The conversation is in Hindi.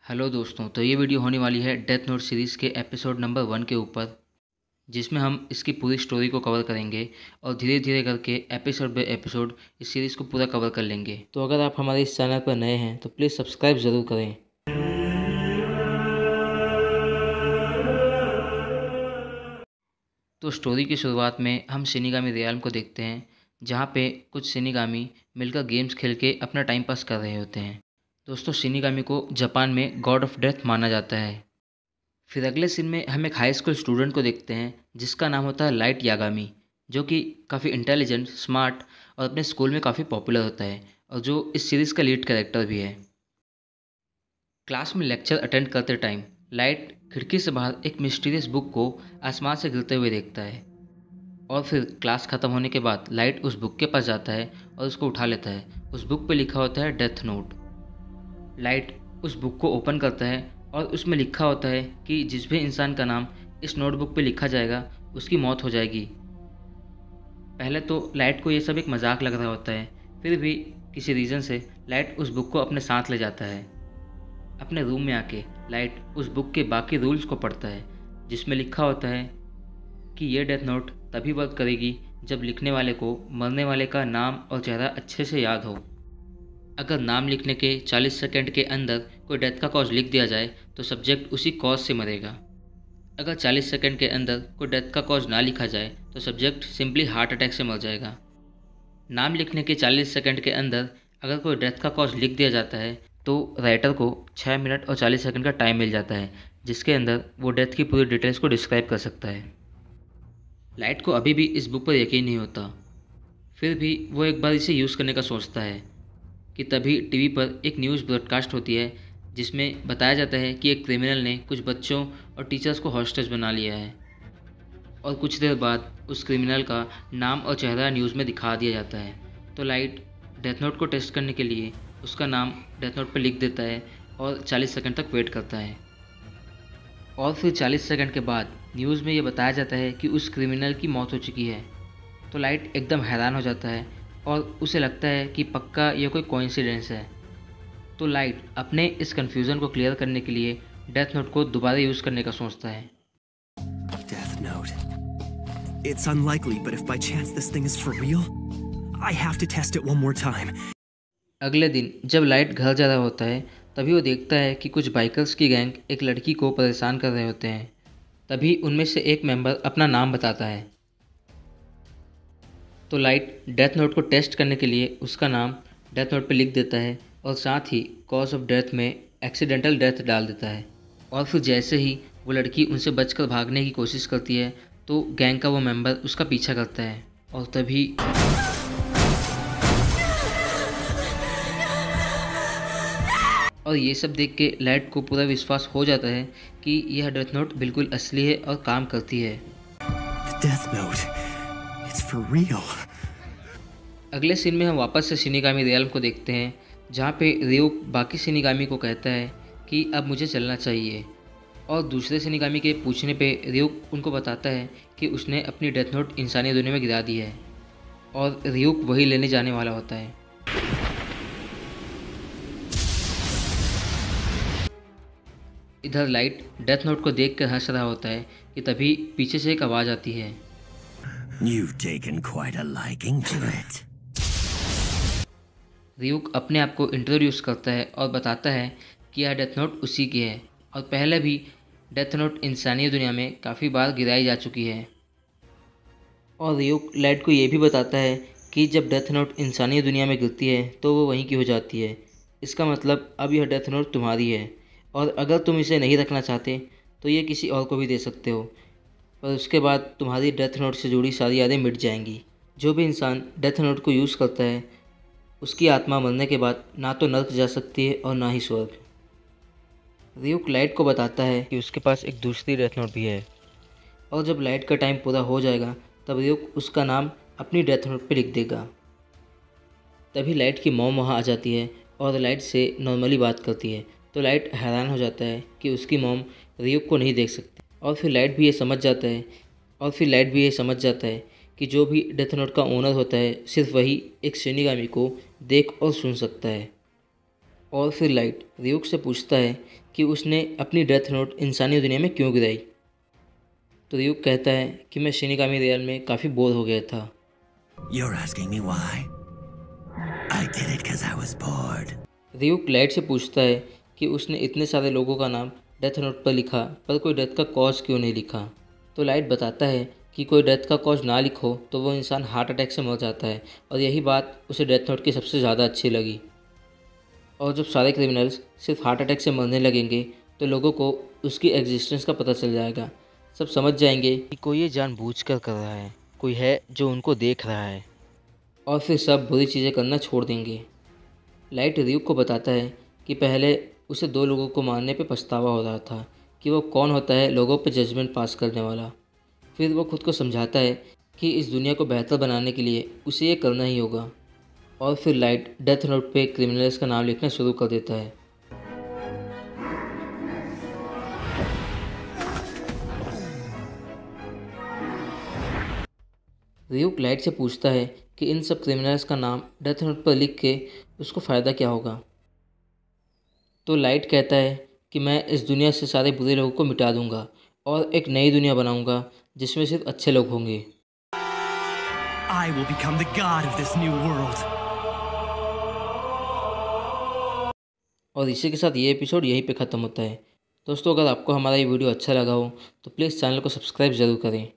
हेलो दोस्तों, तो ये वीडियो होने वाली है डेथ नोट सीरीज़ के एपिसोड नंबर 1 के ऊपर, जिसमें हम इसकी पूरी स्टोरी को कवर करेंगे और धीरे धीरे करके एपिसोड बाय एपिसोड इस सीरीज़ को पूरा कवर कर लेंगे। तो अगर आप हमारे इस चैनल पर नए हैं तो प्लीज़ सब्सक्राइब ज़रूर करें। तो स्टोरी की शुरुआत में हम शिनिगामी रियाल्म को देखते हैं, जहाँ पे कुछ शिनिगामी मिलकर गेम्स खेल के अपना टाइम पास कर रहे होते हैं। दोस्तों, शिनिगामी को जापान में गॉड ऑफ डेथ माना जाता है। फिर अगले सीन में हम एक हाई स्कूल स्टूडेंट को देखते हैं जिसका नाम होता है लाइट यागामी, जो कि काफ़ी इंटेलिजेंट, स्मार्ट और अपने स्कूल में काफ़ी पॉपुलर होता है और जो इस सीरीज़ का लीड कैरेक्टर भी है। क्लास में लेक्चर अटेंड करते टाइम लाइट खिड़की से बाहर एक मिस्टीरियस बुक को आसमान से गिरते हुए देखता है और फिर क्लास ख़त्म होने के बाद लाइट उस बुक के पास जाता है और उसको उठा लेता है। उस बुक पे लिखा होता है डेथ नोट। लाइट उस बुक को ओपन करता है और उसमें लिखा होता है कि जिस भी इंसान का नाम इस नोटबुक पे लिखा जाएगा उसकी मौत हो जाएगी। पहले तो लाइट को ये सब एक मजाक लग रहा होता है, फिर भी किसी रीज़न से लाइट उस बुक को अपने साथ ले जाता है। अपने रूम में आके लाइट उस बुक के बाकी रूल्स को पढ़ता है, जिसमें लिखा होता है कि ये डेथ नोट तभी वर्क करेगी जब लिखने वाले को मरने वाले का नाम और चेहरा अच्छे से याद हो। अगर नाम लिखने के 40 सेकंड के अंदर कोई डेथ का कॉज लिख दिया जाए तो सब्जेक्ट उसी कॉज से मरेगा। अगर 40 सेकंड के अंदर कोई डेथ का कॉज ना लिखा जाए तो सब्जेक्ट सिंपली हार्ट अटैक से मर जाएगा। नाम लिखने के 40 सेकंड के अंदर अगर कोई डेथ का कॉज लिख दिया जाता है तो राइटर को 6 मिनट और 40 सेकंड का टाइम मिल जाता है, जिसके अंदर वो डेथ की पूरी डिटेल्स को डिस्क्राइब कर सकता है। लाइट को अभी भी इस बुक पर यकीन नहीं होता, फिर भी वो एक बार इसे यूज़ करने का सोचता है कि तभी टीवी पर एक न्यूज़ ब्रॉडकास्ट होती है जिसमें बताया जाता है कि एक क्रिमिनल ने कुछ बच्चों और टीचर्स को हॉस्टेज बना लिया है और कुछ देर बाद उस क्रिमिनल का नाम और चेहरा न्यूज़ में दिखा दिया जाता है। तो लाइट डेथ नोट को टेस्ट करने के लिए उसका नाम डेथ नोट पर लिख देता है और 40 सेकंड तक वेट करता है। और फिर 40 सेकंड के बाद न्यूज़ में ये बताया जाता है कि उस क्रिमिनल की मौत हो चुकी है। तो लाइट एकदम हैरान हो जाता है और उसे लगता है कि पक्का ये कोई कोइंसिडेंस है। तो लाइट अपने इस कन्फ्यूज़न को क्लियर करने के लिए डेथ नोट को दोबारा यूज़ करने का सोचता है। Death Note. It's unlikely, but if by chance this thing is for real, I have to test it one more time. अगले दिन जब लाइट घर जा रहा होता है तभी वो देखता है कि कुछ बाइकर्स की गैंग एक लड़की को परेशान कर रहे होते हैं। तभी उनमें से एक मेंबर अपना नाम बताता है। तो लाइट डेथ नोट को टेस्ट करने के लिए उसका नाम डेथ नोट पे लिख देता है और साथ ही कॉज ऑफ डेथ में एक्सीडेंटल डेथ डाल देता है। और फिर जैसे ही वो लड़की उनसे बचकर भागने की कोशिश करती है तो गैंग का वो मेंबर उसका पीछा करता है और तभी और ये सब देख के लाइट को पूरा विश्वास हो जाता है कि यह डेथ नोट बिल्कुल असली है और काम करती है। The Death Note. It's for real. अगले सीन में हम वापस से शिनिगामी रियल्म को देखते हैं, जहाँ पे रियोक बाकी शिनिगामी को कहता है कि अब मुझे चलना चाहिए और दूसरे शिनिगामी के पूछने पे रियोक उनको बताता है कि उसने अपनी डेथ नोट इंसानी दुनिया में गिरा दी है और रियोक वही लेने जाने वाला होता है। इधर लाइट डेथ नोट को देख कर हंस रहा होता है कि तभी पीछे से एक आवाज़ आती है। You've taken quite a liking to it. रियुक अपने आप को इंट्रोड्यूस करता है और बताता है कि यह डेथ नोट उसी की है और पहले भी डेथ नोट इंसानी दुनिया में काफ़ी बार गिराई जा चुकी है। और रियुक लाइट को ये भी बताता है कि जब डेथ नोट इंसानी दुनिया में गिरती है तो वो वहीं की हो जाती है। इसका मतलब अब यह डेथ नोट तुम्हारी है और अगर तुम इसे नहीं रखना चाहते तो ये किसी और को भी दे सकते हो, पर उसके बाद तुम्हारी डेथ नोट से जुड़ी सारी यादें मिट जाएंगी। जो भी इंसान डेथ नोट को यूज़ करता है उसकी आत्मा मरने के बाद ना तो नर्क जा सकती है और ना ही स्वर्ग। रियुक लाइट को बताता है कि उसके पास एक दूसरी डेथ नोट भी है और जब लाइट का टाइम पूरा हो जाएगा तब रियुक उसका नाम अपनी डेथ नोट पे लिख देगा। तभी लाइट की मॉम वहाँ आ जाती है और लाइट से नॉर्मली बात करती है। तो लाइट हैरान हो जाता है कि उसकी मॉम रियुक को नहीं देख सकती और फिर लाइट भी ये समझ जाता है कि जो भी डेथ नोट का ओनर होता है सिर्फ वही एक शिनिगामी को देख और सुन सकता है। और फिर लाइट रियुक से पूछता है कि उसने अपनी डेथ नोट इंसानी दुनिया में क्यों गिराई। तो रियुक कहता है कि मैं शिनिगामी रियल में काफ़ी बोर हो गया था। You're asking me why? I did it because I was bored. Ryuk Light से पूछता है कि उसने इतने सारे लोगों का नाम डेथ नोट पर लिखा पर कोई डेथ का कॉज क्यों नहीं लिखा। तो लाइट बताता है कि कोई डेथ का कॉज ना लिखो तो वो इंसान हार्ट अटैक से मर जाता है, और यही बात उसे डेथ नोट की सबसे ज़्यादा अच्छी लगी। और जब सारे क्रिमिनल्स सिर्फ हार्ट अटैक से मरने लगेंगे तो लोगों को उसकी एग्जिस्टेंस का पता चल जाएगा। सब समझ जाएंगे कि कोई ये जानबूझकर कर रहा है, कोई है जो उनको देख रहा है, और फिर सब बुरी चीज़ें करना छोड़ देंगे। लाइट रियुक को बताता है कि पहले उसे 2 लोगों को मारने पे पछतावा हो रहा था कि वो कौन होता है लोगों पे जजमेंट पास करने वाला। फिर वो खुद को समझाता है कि इस दुनिया को बेहतर बनाने के लिए उसे ये करना ही होगा। और फिर लाइट डेथ नोट पे क्रिमिनल्स का नाम लिखना शुरू कर देता है। रियुक लाइट से पूछता है कि इन सब क्रिमिनल्स का नाम डेथ नोट पर लिख के उसको फ़ायदा क्या होगा। तो लाइट कहता है कि मैं इस दुनिया से सारे बुरे लोगों को मिटा दूंगा और एक नई दुनिया बनाऊंगा जिसमें सिर्फ अच्छे लोग होंगे। I will become the god of this new world. और इसी के साथ ये एपिसोड यहीं पे ख़त्म होता है। दोस्तों, अगर आपको हमारा ये वीडियो अच्छा लगा हो तो प्लीज़ चैनल को सब्सक्राइब ज़रूर करें।